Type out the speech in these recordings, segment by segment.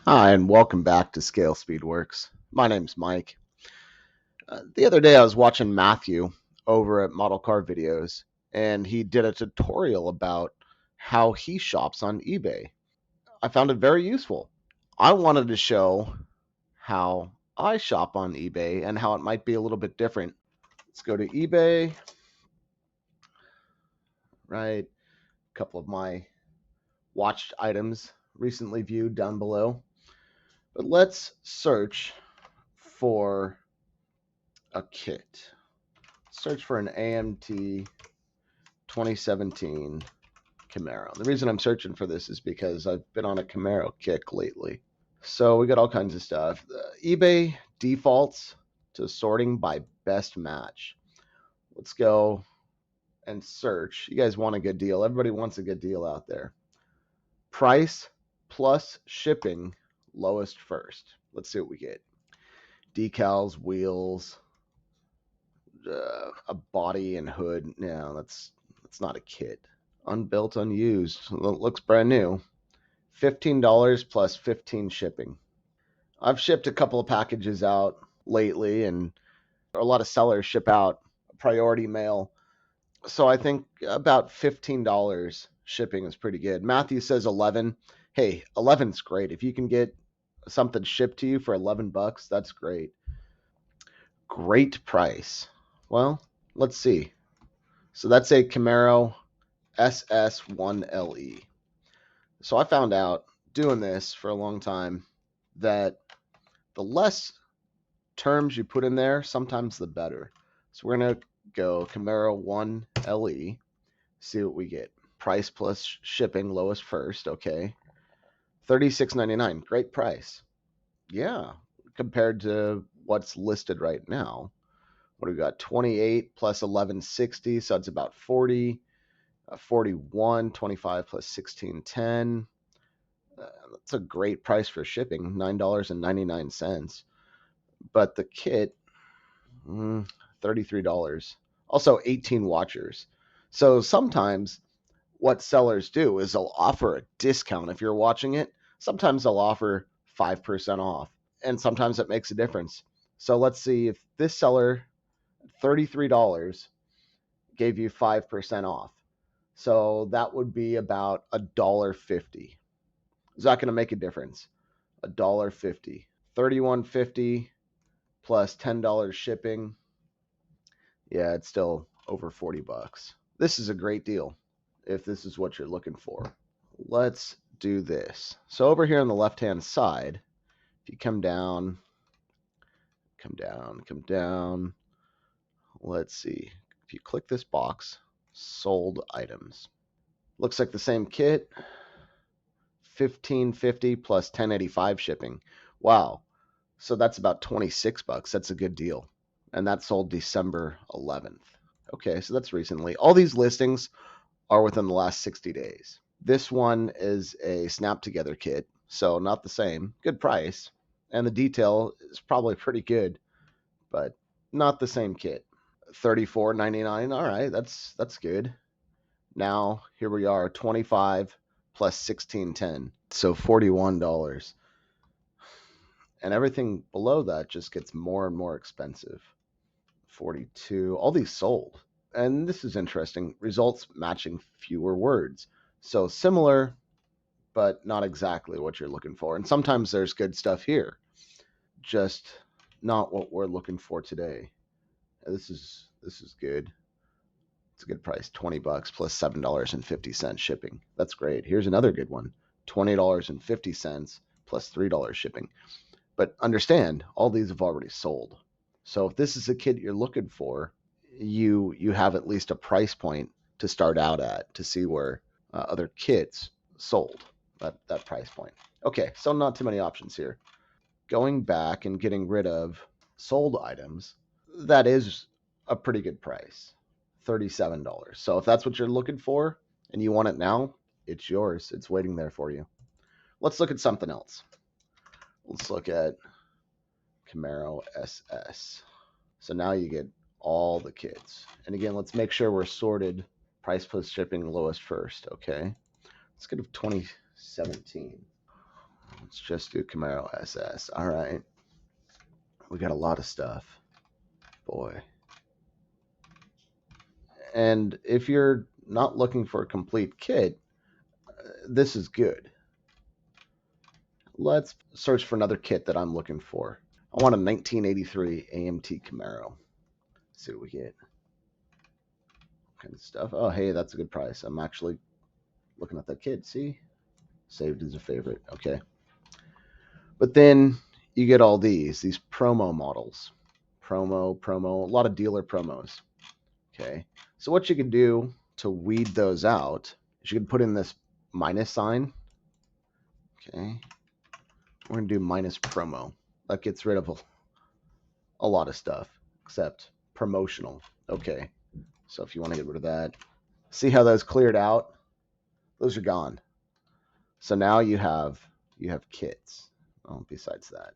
Hi, and welcome back to ScaleSpeedworks. My name's Mike. The other day I was watching Matthew over at Model Car Videos, and he did a tutorial about how he shops on eBay. I found it very useful. I wanted to show how I shop on eBay and how it might be a little bit different. Let's go to eBay, right? A couple of my watched items recently viewed down below. But let's search for a kit. Search for an AMT 2017 Camaro. The reason I'm searching for this is because I've been on a Camaro kick lately. So we got all kinds of stuff. eBay defaults to sorting by best match. Let's go and search. You guys want a good deal. Everybody wants a good deal out there. Price plus shipping, lowest first. Let's see what we get. Decals, wheels, a body and hood. No, that's not a kit. Unbuilt, unused. Looks brand new. $15 plus 15 shipping. I've shipped a couple of packages out lately, and a lot of sellers ship out priority mail. So I think about $15 shipping is pretty good. Matthew says 11. Hey, 11's great. If you can get something shipped to you for 11 bucks, that's great. Great price. Well, let's see. So that's a Camaro SS1LE. So I found out doing this for a long time that the less terms you put in there, sometimes the better. So we're going to go Camaro 1LE, see what we get. Price plus shipping, lowest first, okay. $36.99, great price. Yeah, compared to what's listed right now. What do we got? 28 plus 1160, so it's about 40. 41, 25 plus 1610. That's a great price for shipping, $9.99. But the kit, $33. Also 18 watchers. So sometimes what sellers do is they'll offer a discount if you're watching it. Sometimes they'll offer 5% off, and sometimes it makes a difference. So let's see if this seller, $33, gave you 5% off. So that would be about $1.50. Is that going to make a difference? $1.50. $31.50 plus $10 shipping. Yeah, it's still over 40 bucks. This is a great deal if this is what you're looking for. Let's do this. So over here on the left-hand side, if you come down, come down. Let's see. If you click this box, sold items. Looks like the same kit. $15.50 plus $10.85 shipping. Wow. So that's about 26 bucks. That's a good deal. And that sold December 11th. Okay, so that's recently. All these listings are within the last 60 days. This one is a snap together kit, so not the same. Good price. And the detail is probably pretty good, but not the same kit. $34.99. All right, that's good. Now, here we are, 25 plus 1610. So $41. And everything below that just gets more and more expensive. 42. All these sold. And this is interesting. Results matching fewer words. So similar, but not exactly what you're looking for. And sometimes there's good stuff here, just not what we're looking for today. This is good. It's a good price. 20 bucks plus $7.50 shipping. That's great. Here's another good one. $20.50 plus $3 shipping. But understand, all these have already sold. So if this is a kit you're looking for, you have at least a price point to start out at to see where other kits sold that price point. Okay, so not too many options here. Going back and getting rid of sold items, that is a pretty good price. $37. So if that's what you're looking for and you want it now, it's yours. It's waiting there for you. Let's look at something else. Let's look at Camaro SS. So now you get all the kits. And again, let's make sure we're sorted price plus shipping lowest first, okay? Let's get a 2017. Let's just do Camaro SS. All right. We got a lot of stuff. Boy. And if you're not looking for a complete kit, this is good. Let's search for another kit that I'm looking for. I want a 1983 AMT Camaro. Let's see what we get. Kind of stuff. Oh, hey, that's a good price. I'm actually looking at that kit. See? Saved as a favorite. Okay. But then you get all these promo models. Promo, a lot of dealer promos. Okay. So what you can do to weed those out is you can put in this minus sign. Okay. We're going to do minus promo. That gets rid of a lot of stuff except promotional. Okay. So if you want to get rid of that, see how those cleared out? Those are gone. So now you have kits. Oh, besides that.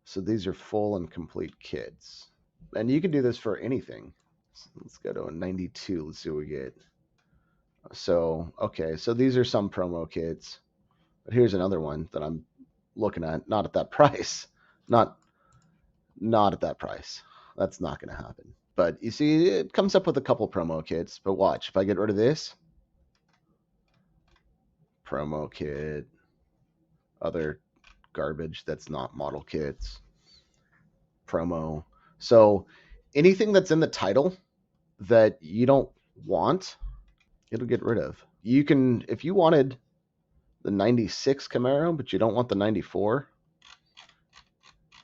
So these are full and complete kits. And you can do this for anything. So let's go to a 92. Let's see what we get. So, okay. So these are some promo kits. But here's another one that I'm looking at. Not at that price. Not at that price. That's not going to happen. But you see, it comes up with a couple promo kits. But watch. If I get rid of this. Promo kit. Other garbage that's not model kits. Promo. So anything that's in the title that you don't want, it'll get rid of. You can, if you wanted the 96 Camaro, but you don't want the 94,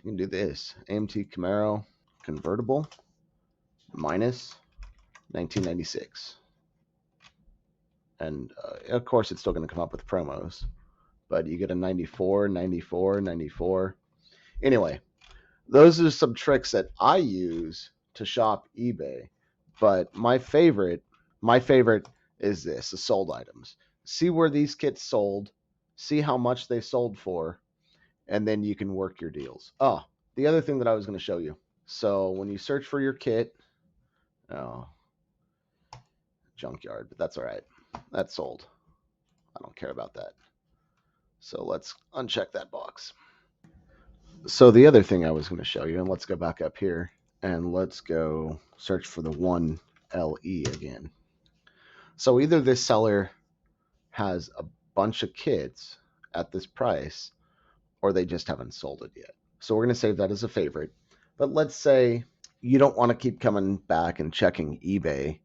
you can do this. AMT Camaro convertible minus 1996. And of course, it's still going to come up with promos, but you get a 94, 94, 94. Anyway, those are some tricks that I use to shop eBay. But my favorite is this, the sold items. See where these kits sold, see how much they sold for, and then you can work your deals. Oh, the other thing that I was going to show you. So when you search for your kit, oh, junkyard, but that's all right. That's sold. I don't care about that. So let's uncheck that box. So the other thing I was going to show you, and let's go back up here, and let's go search for the 1LE again. So either this seller has a bunch of kits at this price, or they just haven't sold it yet. So we're going to save that as a favorite. But let's say you don't want to keep coming back and checking eBay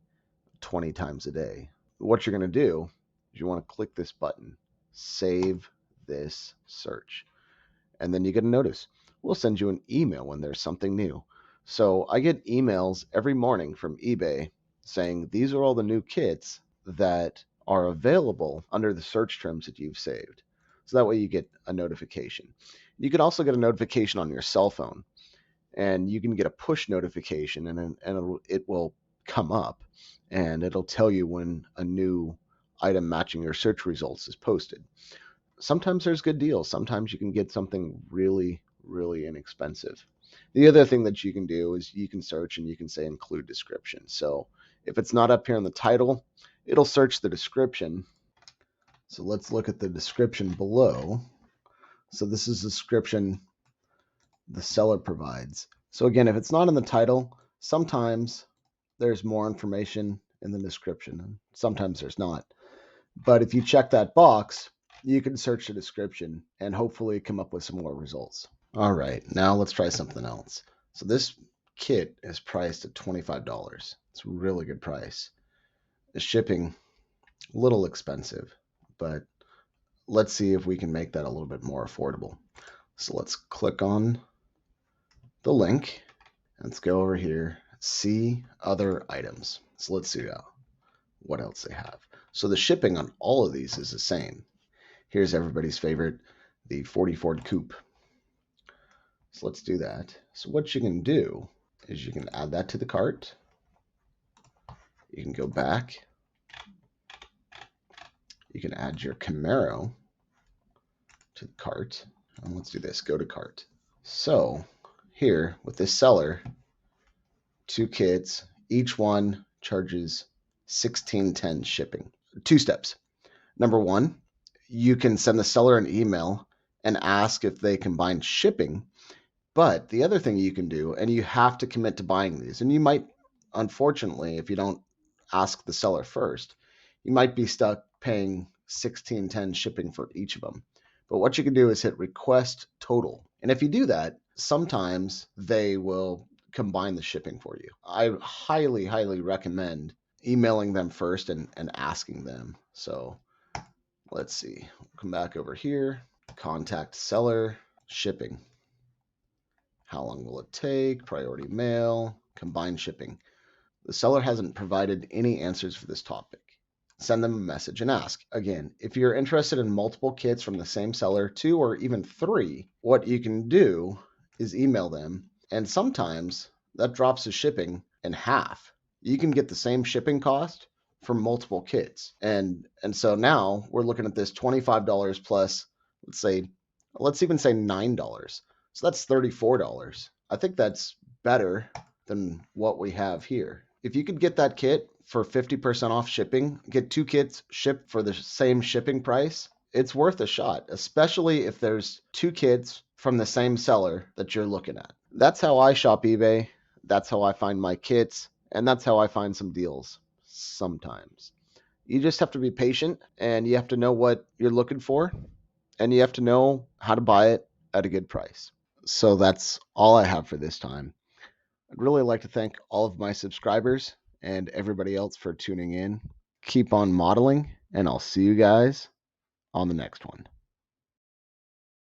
20 times a day. What you're going to do is you want to click this button, save this search. And then you get a notice. We'll send you an email when there's something new. So I get emails every morning from eBay saying these are all the new kits that are available under the search terms that you've saved. So that way you get a notification. You can also get a notification on your cell phone, and you can get a push notification, and it will come up, and it'll tell you when a new item matching your search results is posted. Sometimes there's good deals. Sometimes you can get something really, really inexpensive. The other thing that you can do is you can search and you can say include description. So if it's not up here in the title, it'll search the description. So let's look at the description below. So this is the description the seller provides. So again, if it's not in the title, sometimes there's more information in the description, and sometimes there's not. But if you check that box, you can search the description and hopefully come up with some more results. All right, now let's try something else. So this kit is priced at $25. It's a really good price. The shipping, a little expensive, but let's see if we can make that a little bit more affordable. So let's click on the link. Let's go over here, see other items. So let's see what else they have. So the shipping on all of these is the same. Here's everybody's favorite, the 40 Ford Coupe. So let's do that. So what you can do is you can add that to the cart. You can go back. You can add your Camaro to the cart. And let's do this, go to cart. So here with this seller, 2 kits, each one charges $16.10 shipping. 2 steps. Number 1, you can send the seller an email and ask if they combine shipping. But the other thing you can do, and you have to commit to buying these, and you might, unfortunately, if you don't ask the seller first, you might be stuck paying 1610 shipping for each of them. But what you can do is hit request total. And if you do that, sometimes they will combine the shipping for you. I highly, highly recommend emailing them first and asking them. So let's see, come back over here, contact seller, shipping. How long will it take? Priority mail, combined shipping. The seller hasn't provided any answers for this topic. Send them a message and ask. Again, if you're interested in multiple kits from the same seller, 2 or even 3, what you can do is email them, and sometimes that drops the shipping in half. You can get the same shipping cost for multiple kits. And so now we're looking at this $25 plus, let's even say $9. So that's $34. I think that's better than what we have here. If you could get that kit for 50% off shipping, get 2 kits shipped for the same shipping price, it's worth a shot, especially if there's 2 kits from the same seller that you're looking at. That's how I shop eBay. That's how I find my kits, and that's how I find some deals sometimes. You just have to be patient, and you have to know what you're looking for, and you have to know how to buy it at a good price. So that's all I have for this time. I'd really like to thank all of my subscribers and everybody else for tuning in. Keep on modeling, and I'll see you guys on the next one.